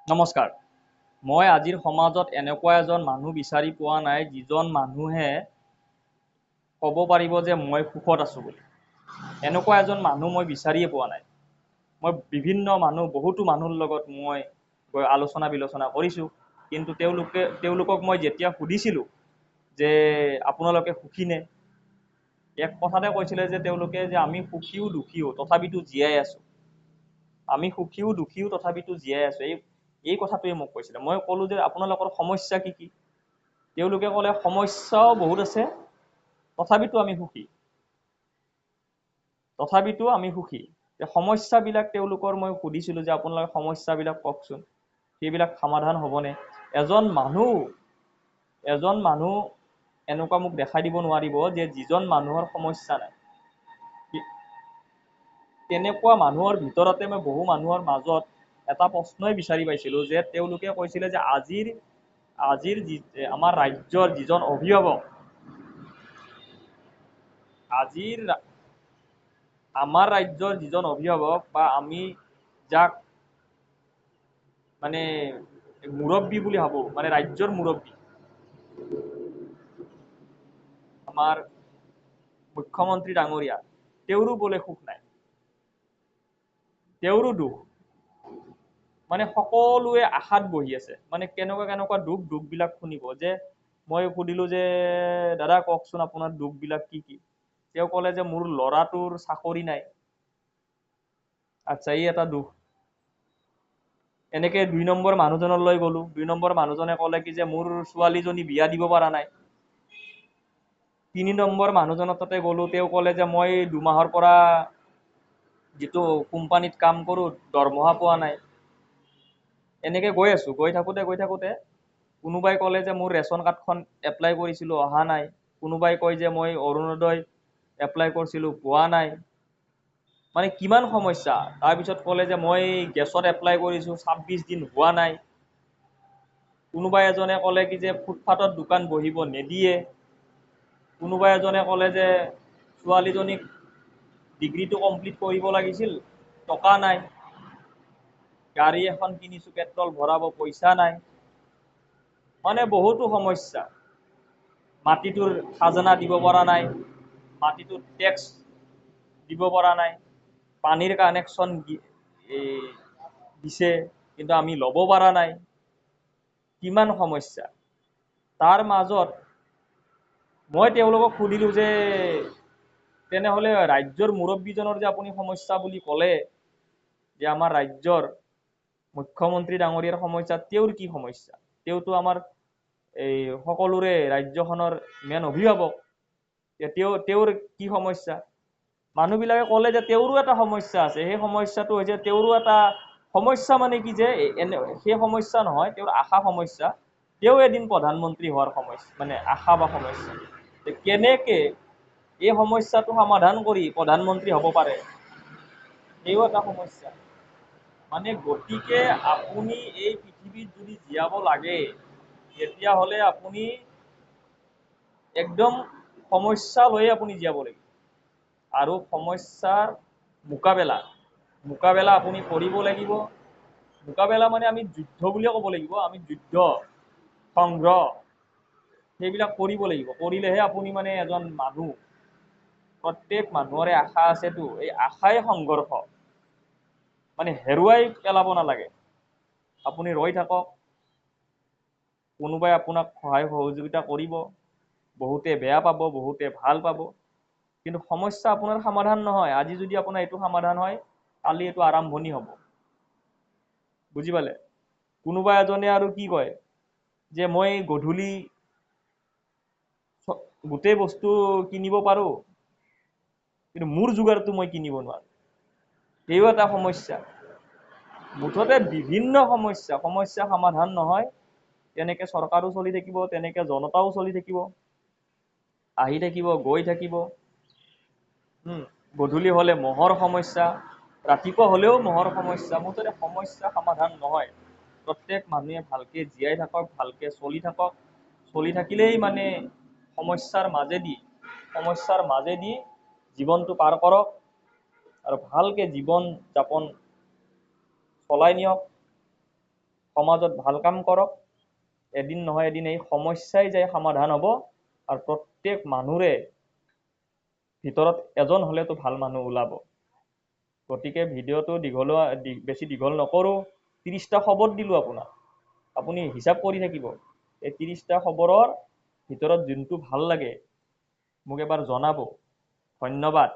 নমস্কাৰ। মই আজিৰ সমাজত এনেকুৱা এজন মানুহ বিচাৰি পোৱা নাই যিজন মানুহে ক'ব পাৰিব যে মই সুখত আছোঁ বুলি। এনেকুৱা এজন মানুহ মই বিচাৰিয়ে পোৱা নাই। মই বিভিন্ন মানুহ, বহুতো মানুহৰ লগত মই আলোচনা বিলোচনা কৰিছোঁ, কিন্তু তেওঁলোকক মই যেতিয়া সুধিছিলোঁ যে আপোনালোকে সুখী নে, এক কথাতে কৈছিলে যে তেওঁলোকে যে আমি সুখীও দুখীও তথাপিতো জীয়াই আছোঁ। আমি সুখীও দুখীও তথাপিতো জীয়াই আছোঁ, এই কথাটোৱে মোক কৈছিলে। মই ক'লোঁ যে আপোনালোকৰ সমস্যা কি কি? তেওঁলোকে ক'লে সমস্যাও বহুত আছে, তথাপিতো আমি সুখী। সমস্যাবিলাক তেওঁলোকৰ মই সুধিছিলোঁ যে আপোনালোকে সমস্যাবিলাক কওকচোন, সেইবিলাক সমাধান হ'বনে? এজন মানুহ এনেকুৱা মোক দেখাই দিব নোৱাৰিব যে যিজন মানুহৰ সমস্যা নাই। তেনেকুৱা মানুহৰ ভিতৰতে মই বহু মানুহৰ মাজত এটা প্ৰশ্নই বিচাৰি পাইছিলোঁ যে তেওঁলোকে কৈছিলে যে আজিৰ আমাৰ ৰাজ্যৰ যিজন অভিভাৱক, আমাৰ ৰাজ্যৰ যিজন অভিভাৱক বা আমি যাক মানে মুৰব্বী বুলি ভাবোঁ, মানে ৰাজ্যৰ মুৰব্বী, আমাৰ মুখ্যমন্ত্ৰী ডাঙৰীয়া, তেওঁৰো বোলে সুখ নাই, তেওঁৰো দুখ। মানে সকলোৱে আশাত বহি আছে। মানে কেনেকুৱা দুখবিলাক শুনিব। যে মই সুধিলোঁ যে দাদা কওকচোন আপোনাৰ দুখবিলাক কি কি? তেওঁ ক'লে যে মোৰ ল'ৰাটোৰ চাকৰি নাই। আচ্ছা, ই এটা দুখ। এনেকে ২ নম্বৰ মানুহজনলৈ গ'লোঁ। ২ নম্বৰ মানুহজনে ক'লে কি যে মোৰ ছোৱালীজনী বিয়া দিব পৰা নাই। ৩ নম্বৰ মানুহজনৰ তাতে গ'লোঁ, তেওঁ ক'লে যে মই ২ মাহৰ পৰা যিটো কোম্পানীত কাম কৰোঁ দৰমহা পোৱা নাই। এনেকে গৈ আছোঁ, গৈ থাকোঁতে কোনোবাই ক'লে যে মোৰ ৰেচন কাৰ্ডখন এপ্লাই কৰিছিলোঁ অহা নাই। কোনোবাই কয় যে মই অৰুণোদয় এপ্লাই কৰিছিলোঁ পোৱা নাই। মানে কিমান সমস্যা। তাৰপিছত ক'লে যে মই গেছত এপ্লাই কৰিছোঁ ২৬ দিন হোৱা নাই। কোনোবা এজনে ক'লে কি যে ফুটপাথত দোকান বহিব নিদিয়ে। কোনোবা এজনে ক'লে যে ছোৱালীজনীক ডিগ্ৰীটো কমপ্লিট কৰিব লাগিছিল, টকা নাই। গাড়ী এখন কিনিছোঁ, পেট্ৰল ভৰাব পইচা নাই। মানে বহুতো সমস্যা। মাটিটোৰ খাজনা দিব পৰা নাই, মাটিটোৰ টেক্স দিব পৰা নাই, পানীৰ কানেকশ্যন দিছে কিন্তু আমি ল'ব পৰা নাই। কিমান সমস্যা। তাৰ মাজত মই তেওঁলোকক সুধিলোঁ যে তেনেহ'লে ৰাজ্যৰ মুৰব্বীজনৰ যে আপুনি সমস্যা বুলি ক'লে, যে আমাৰ ৰাজ্যৰ মুখ্যমন্ত্ৰী ডাঙৰীয়াৰ সমস্যা, তেওঁৰ কি সমস্যা? তেওঁতো আমাৰ সকলোৰে ৰাজ্যখনৰ মেইন অভিভাৱক। তেওঁৰ কি সমস্যা? মানুহবিলাকে ক'লে যে তেওঁৰো এটা সমস্যা আছে। সেই সমস্যাটো হৈছে তেওঁৰো এটা সমস্যা মানে কি যে সেই সমস্যা নহয়, তেওঁৰ আশা সমস্যা। তেওঁ এদিন প্ৰধানমন্ত্ৰী হোৱাৰ সমস্যা, মানে আশা বা সমস্যা। কেনেকে এই সমস্যাটো সমাধান কৰি প্ৰধানমন্ত্ৰী হ'ব পাৰে, এইও এটা সমস্যা। মানে গতিকে আপুনি এই পৃথিৱীত যদি জীয়াব লাগে, তেতিয়াহ'লে আপুনি একদম সমস্যা লৈয়ে আপুনি জীয়াব লাগিব। আৰু সমস্যাৰ মোকাবেলা আপুনি কৰিব লাগিব। মোকাবেলা মানে আমি যুদ্ধ বুলিয়ে ক'ব লাগিব। আমি যুদ্ধ, সংগ্ৰহ সেইবিলাক কৰিব লাগিব। কৰিলেহে আপুনি মানে এজন মানুহ। প্ৰত্যেক মানুহৰে আশা আছেতো, এই আশাই সংঘৰ্ষ। মানে হেৰুৱাই পেলাব নালাগে। আপুনি ৰৈ থাকক। কোনোবাই আপোনাক সহায় সহযোগিতা কৰিব। বহুতে বেয়া পাব, বহুতে ভাল পাব। কিন্তু সমস্যা আপোনাৰ সমাধান নহয়। আজি যদি আপোনাৰ এইটো সমাধান হয়, কালি এইটো আৰম্ভণি হ'ব। বুজি পালে? কোনোবা এজনে আৰু কি কয় যে মই গধূলি গোটেই বস্তু কিনিব পাৰোঁ, কিন্তু মোৰ যোগাৰটো মই কিনিব নোৱাৰোঁ। এইও এটা সমস্যা। মুঠতে বিভিন্ন সমস্যা সমাধান নহয়। তেনেকে চৰকাৰো চলি থাকিব, তেনেকে জনতাও চলি থাকিব। আহি থাকিব, গৈ থাকিব। গধূলি হ'লে মহৰ সমস্যা, ৰাতিপুৱা হ'লেও মহৰ সমস্যা। মুঠতে সমস্যা সমাধান নহয়। প্ৰত্যেক মানুহে ভালকে জীয়াই থাকক, ভালকে চলি থাকক। চলি থাকিলেই মানে সমস্যাৰ মাজেদি জীৱনটো পাৰ কৰক আৰু ভালকে জীৱন যাপন চলাই নিয়ক। সমাজত ভাল কাম কৰক, এদিন নহয় এদিন এই সমস্যাই যায় সমাধান হ'ব আৰু প্ৰত্যেক মানুহৰে ভিতৰত এজন হ'লেতো ভাল মানুহ ওলাব। গতিকে ভিডিঅ'টো বেছি দীঘল নকৰোঁ, 30টা খবৰ দিলোঁ আপোনাক, আপুনি হিচাপ কৰি থাকিব। এই 30টা খবৰৰ ভিতৰত যোনটো ভাল লাগে মোক এবাৰ জনাব। ধন্যবাদ।